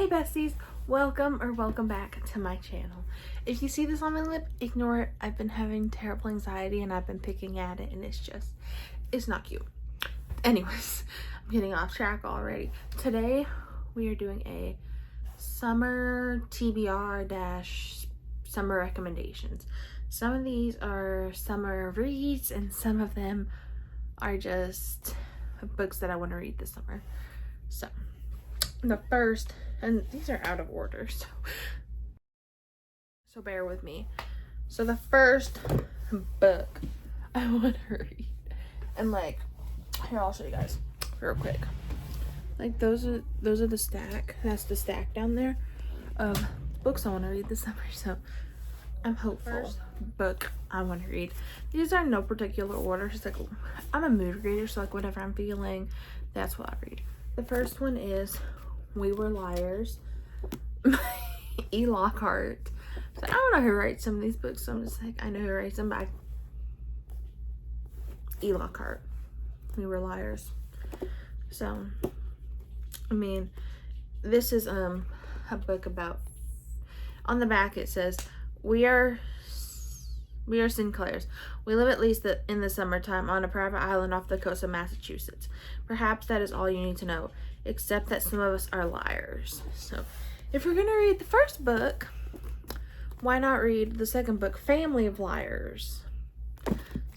Hey besties, welcome back to my channel. If you see this on my lip, ignore it. I've been having terrible anxiety and I've been picking at it and it's not cute. Anyways, I'm getting off track already. Today we are doing a summer TBR dash summer recommendations. Some of these are summer reads and some of them are just books that I want to read this summer. So the first, and these are out of order, so bear with me. So the first book I want to read, and like, here, I'll show you guys real quick. Like those are the stack. That's the stack down there of books I want to read this summer. So I'm hopeful. First book I want to read. These are in no particular order. It's like, I'm a mood reader, so like whatever I'm feeling, that's what I read. The first one is We Were Liars by E. Lockhart. So I don't know who writes some of these books, so I'm just like, I know who writes them by E. Lockhart. We Were Liars. So, I mean, this is a book about, on the back it says, we are Sinclairs. We live at least in the summertime on a private island off the coast of Massachusetts. Perhaps that is all you need to know, except that some of us are liars. So if we're going to read the first book, why not read the second book, Family of Liars?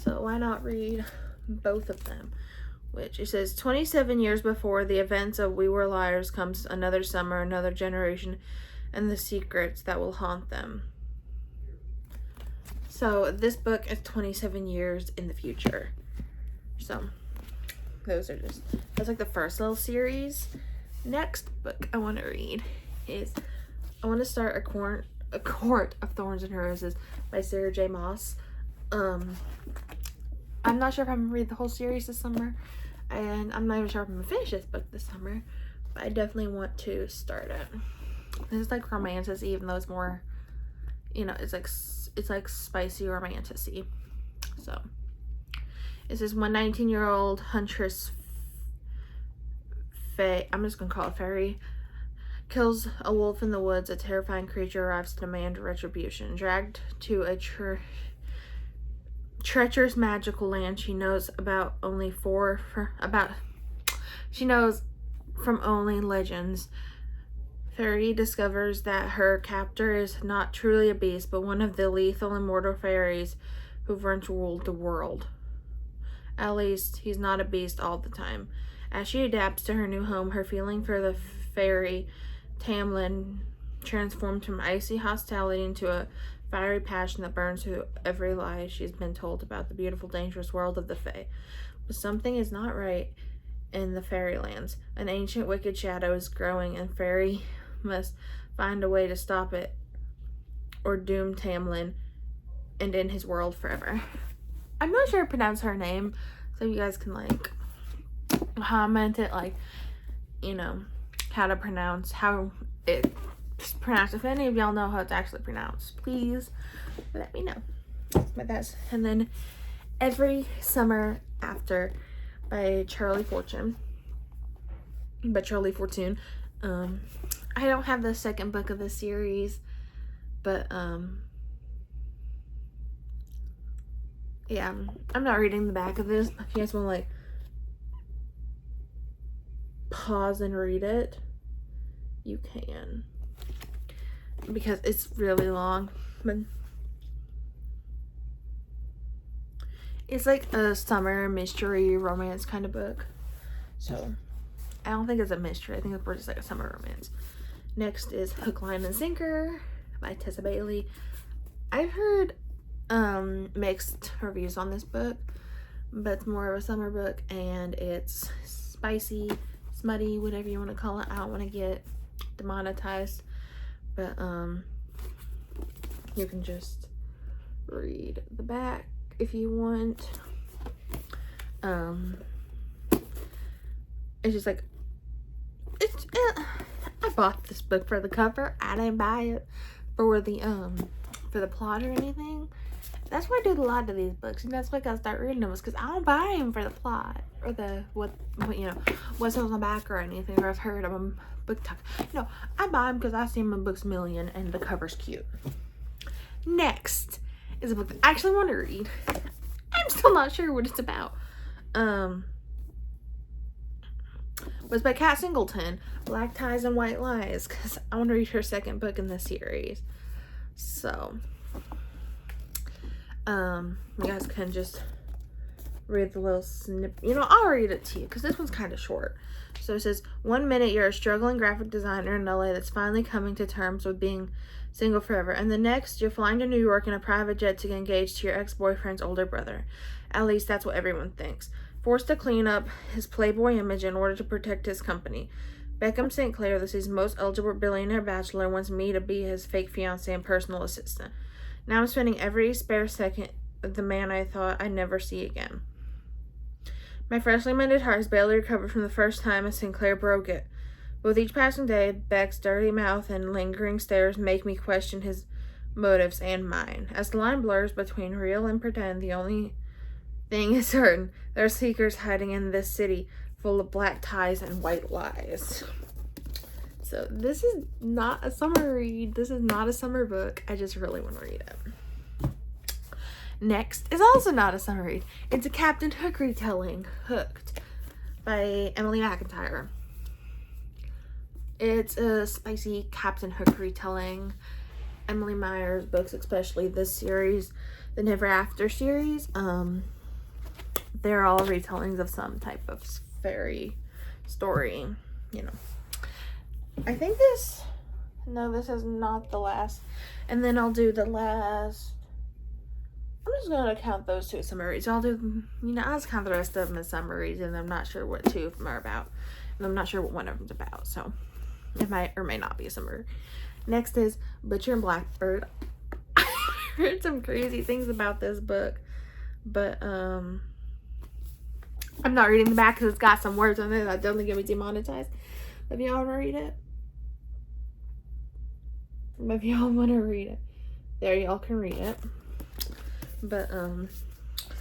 So why not read both of them? Which it says, 27 years before the events of We Were Liars comes another summer, another generation, and the secrets that will haunt them. So this book is 27 years in the future. So that's like the first little series. Next book I want to read is, I want to start A Court of Thorns and Roses by Sarah J. Maas. I'm not sure if I'm gonna read the whole series this summer, and I'm not even sure if I'm gonna finish this book this summer, but I definitely want to start it. This is like romantic, even though it's more, you know, it's like spicy romantic-y. So it says, when 19-year-old huntress Faye, I'm just gonna call it Fairy, kills a wolf in the woods, a terrifying creature arrives to demand retribution. Dragged to a treacherous magical land she knows she knows from only legends, Fairy discovers that her captor is not truly a beast, but one of the lethal immortal fairies who've once ruled the world. At least, he's not a beast all the time. As she adapts to her new home, her feeling for the fairy Tamlin transformed from icy hostility into a fiery passion that burns through every lie she's been told about the beautiful, dangerous world of the Fae. But something is not right in the fairylands. An ancient wicked shadow is growing, and Fairy must find a way to stop it or doom Tamlin and in his world forever. I'm not sure how to pronounce her name, so you guys can like comment it, like, you know, how it's pronounced. If any of y'all know how it's actually pronounced, please let me know. But that's, and then Every Summer After by Charlie Fortune. I don't have the second book of the series, but yeah, I'm not reading the back of this. If you guys want to like pause and read it, you can, because it's really long. But it's like a summer mystery romance kind of book. So I don't think it's a mystery. I think it's more just like a summer romance. Next is Hook, Line, and Sinker by Tessa Bailey. I've heard mixed reviews on this book, but it's more of a summer book, and it's spicy, smutty, whatever you want to call it. I don't want to get demonetized, but you can just read the back if you want. It's just like, I bought this book for the cover. I didn't buy it for the plot or anything. That's why I do a lot of these books, and that's why I gotta start reading them, is because I don't buy them for the plot or what what's on the back or anything, or I've heard of them book talk. I buy them because I see them in Books A Million and the cover's cute. Next is a book that I actually want to read. I'm still not sure what it's about. Was by Kat Singleton, Black Ties and White Lies, because I want to read her second book in the series. So, you guys can just read the little snip. I'll read it to you because this one's kind of short. So it says, 1 minute you're a struggling graphic designer in LA that's finally coming to terms with being single forever, and the next you're flying to New York in a private jet to get engaged to your ex-boyfriend's older brother. At least that's what everyone thinks. Forced to clean up his Playboy image in order to protect his company, Beckham St. Clair, the city's most eligible billionaire bachelor, wants me to be his fake fiancé and personal assistant. Now I'm spending every spare second with the man I thought I'd never see again. My freshly mended heart has barely recovered from the first time as Sinclair broke it. With each passing day, Beck's dirty mouth and lingering stares make me question his motives and mine. As the line blurs between real and pretend, the only thing is certain. There are seekers hiding in this city full of black ties and white lies. So this is not a summer read. This is not a summer book. I just really want to read it. Next is also not a summer read. It's a Captain Hook retelling, Hooked, by Emily McIntyre. It's a spicy Captain Hook retelling. Emily Meyer's books, especially this series, the Never After series, they're all retellings of some type of fairy story, I think this is not the last, and then I'll do the last. I'm just going to count those two as summaries. I'll do, I'll just count the rest of them as summaries, and I'm not sure what two of them are about, and I'm not sure what one of them's about, so it might or may not be a summary. Next is Butcher and Blackbird. I heard some crazy things about this book, but I'm not reading the back because it's got some words on it that don't get me demonetized. If y'all want to read it, there y'all can read it. But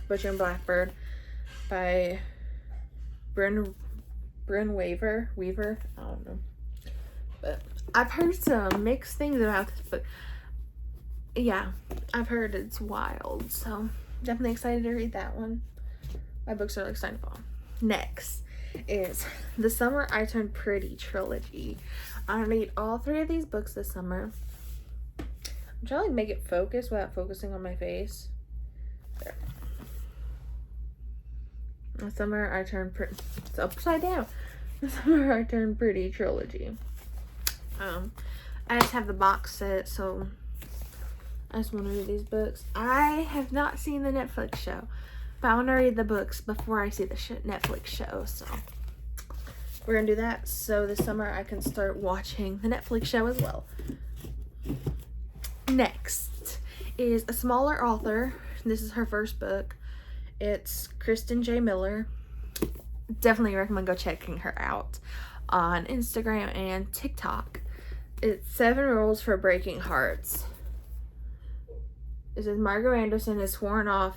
Butcher and Blackbird by Bryn Weaver. I don't know, but I've heard some mixed things about this book. Yeah, I've heard it's wild, so definitely excited to read that one. My books are starting to fall. Next is The Summer I Turned Pretty trilogy. I read all 3 of these books this summer. I'm trying to make it focus without focusing on my face. There. The Summer I Turned Pretty. It's upside down. The Summer I Turned Pretty trilogy. I just have the box set, so I just want to read these books. I have not seen the Netflix show, but I want to read the books before I see the Netflix show, so we're going to do that. So this summer I can start watching the Netflix show as well. Next is a smaller author. This is her first book. It's Kristen J. Miller. Definitely recommend go checking her out on Instagram and TikTok. It's 7 Rules for Breaking Hearts. It says Margot Anderson has sworn off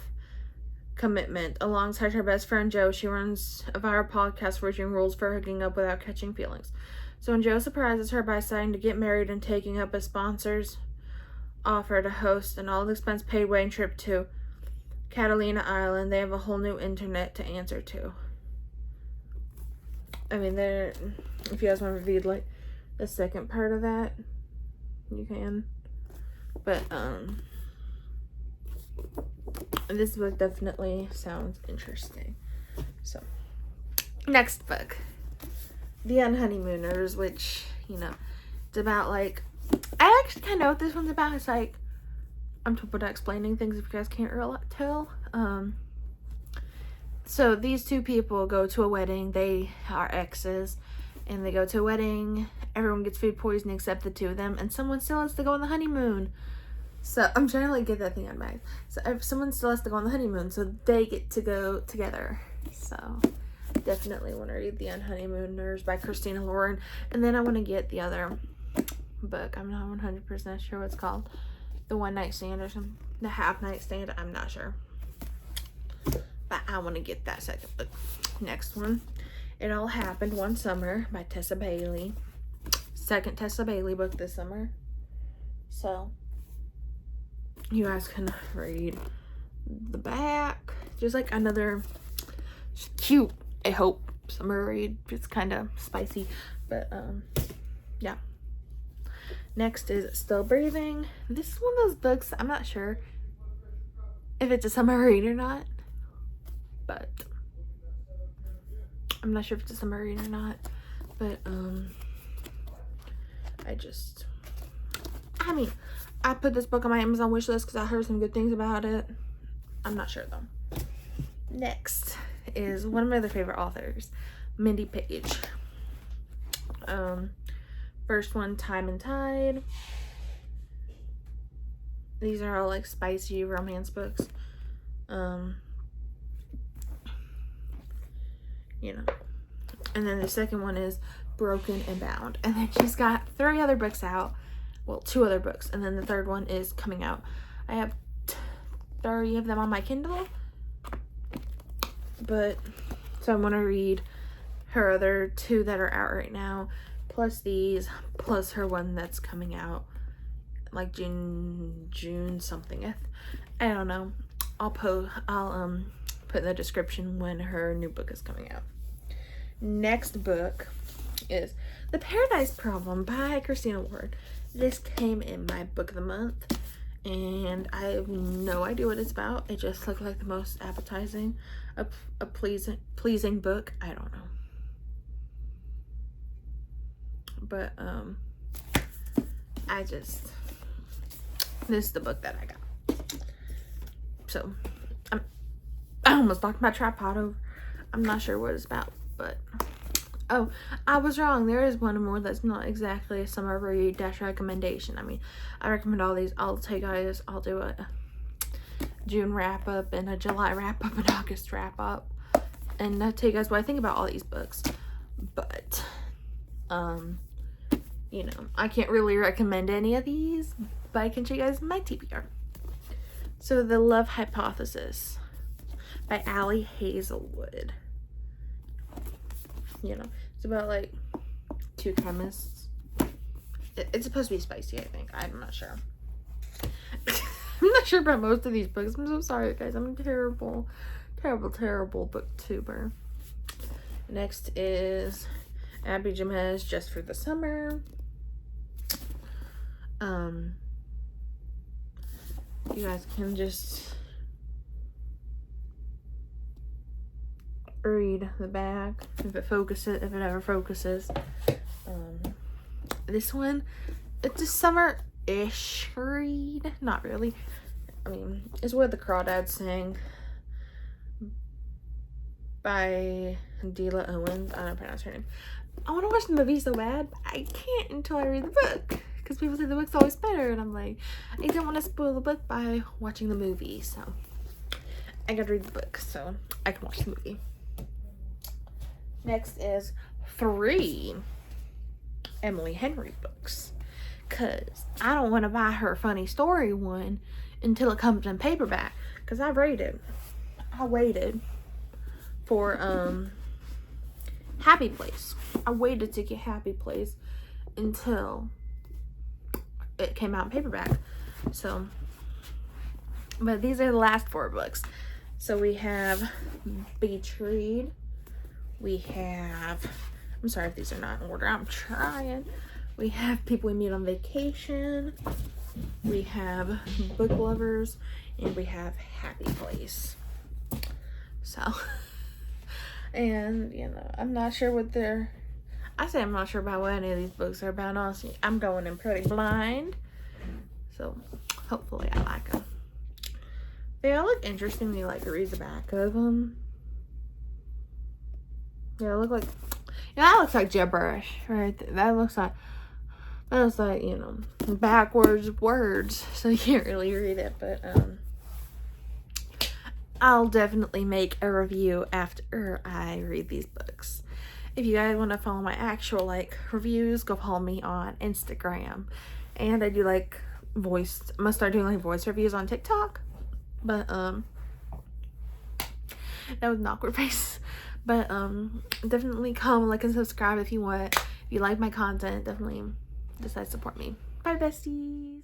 commitment. Alongside her best friend Joe, she runs a viral podcast featuring rules for hooking up without catching feelings. So when Joe surprises her by deciding to get married and taking up a sponsor's offer to host an all-expense paid wedding trip to Catalina Island, they have a whole new internet to answer to. I mean, if you guys want to read like the second part of that, you can. But this book definitely sounds interesting. So, next book, The Unhoneymooners, which, it's about like, I actually kind of know what this one's about. It's like, I'm terrible at explaining things if you guys can't really tell. So these two people go to a wedding. They are exes, and they go to a wedding. Everyone gets food poisoning except the 2 of them, and someone still has to go on the honeymoon. So I'm trying to get that thing on my. So if someone still has to go on the honeymoon, so they get to go together. So definitely want to read The Unhoneymooners by Christina Lauren, and then I want to get the other book. I'm not 100% sure what it's called. The One Night Stand or something. The Half Night Stand. I'm not sure. but I want to get that second book. Next one, It All Happened One Summer by Tessa Bailey. Second Tessa Bailey book this summer. So, you guys can read the back. Just like another cute, I hope, summer read. It's kind of spicy, but yeah. Next is Still Breathing. This is one of those books, I'm not sure if it's a summer read or not, but I'm not sure if it's a summer read or not, but I put this book on my Amazon wish list because I heard some good things about it. I'm not sure though. Next is one of my other favorite authors, Mindy Paige. First one, Time and Tide. These are all like spicy romance books. You know. And then the second one is Broken and Bound. And then she's got 3 other books out. Well, 2 other books. And then the third one is coming out. I have 30 of them on my Kindle. But, so I want to read her other 2 that are out right now. Plus these. Plus her one that's coming out. Like June something. I don't know. I'll put in the description when her new book is coming out. Next book is The Paradise Problem by Christina Ward. This came in my book of the month, and I have no idea what it's about. It just looked like the most appetizing, a pleasing book. I don't know, but this is the book that I got. So I almost knocked my tripod over. I'm not sure what it's about, but oh, I was wrong. There is one more that's not exactly a summer read -- recommendation. I mean, I recommend all these. I'll tell you guys, I'll do a June wrap up and a July wrap up and August wrap up, and I'll tell you guys what I think about all these books. But you know, I can't really recommend any of these, but I can show you guys my TBR. So, The Love Hypothesis by Allie Hazelwood. You know, it's about like 2 chemists. It's supposed to be spicy, I think. I'm not sure. I'm not sure about most of these books. I'm so sorry, guys. I'm a terrible booktuber. Next is Abby Jimenez, Just for the Summer. You guys can just read the back if it ever focuses. This one, it's a summer-ish read. Not really. I mean, it's What the Crawdads Sing by Dela Owens. I don't pronounce her name. I want to watch the movie so bad, but I can't until I read the book. Because people say the book's always better, and I'm like, I don't want to spoil the book by watching the movie, so I gotta read the book so I can watch the movie. Next is 3 Emily Henry books, because I don't want to buy her funny story one until it comes in paperback, because I waited for Happy Place. I waited to get Happy Place until it came out in paperback. So, but these are the last 4 books. So we have Beach Read. We have, I'm sorry if these are not in order, I'm trying. We have People We Meet on Vacation. We have Book Lovers, and we have Happy Place. So, and you know, I'm not sure what I'm not sure about what any of these books are about, honestly. I'm going in pretty blind. So, hopefully I like them. They all look interesting. You like to read the back of them. Yeah, look like, that looks like gibberish, right? That looks like, you know, backwards words. So you can't really read it, but, I'll definitely make a review after I read these books. If you guys want to follow my actual, like, reviews, go follow me on Instagram. And I do, like, I'm going to start doing, like, voice reviews on TikTok. But, That was an awkward face. But definitely comment, like, and subscribe if you want. If you like my content, definitely decide to support me. Bye, besties.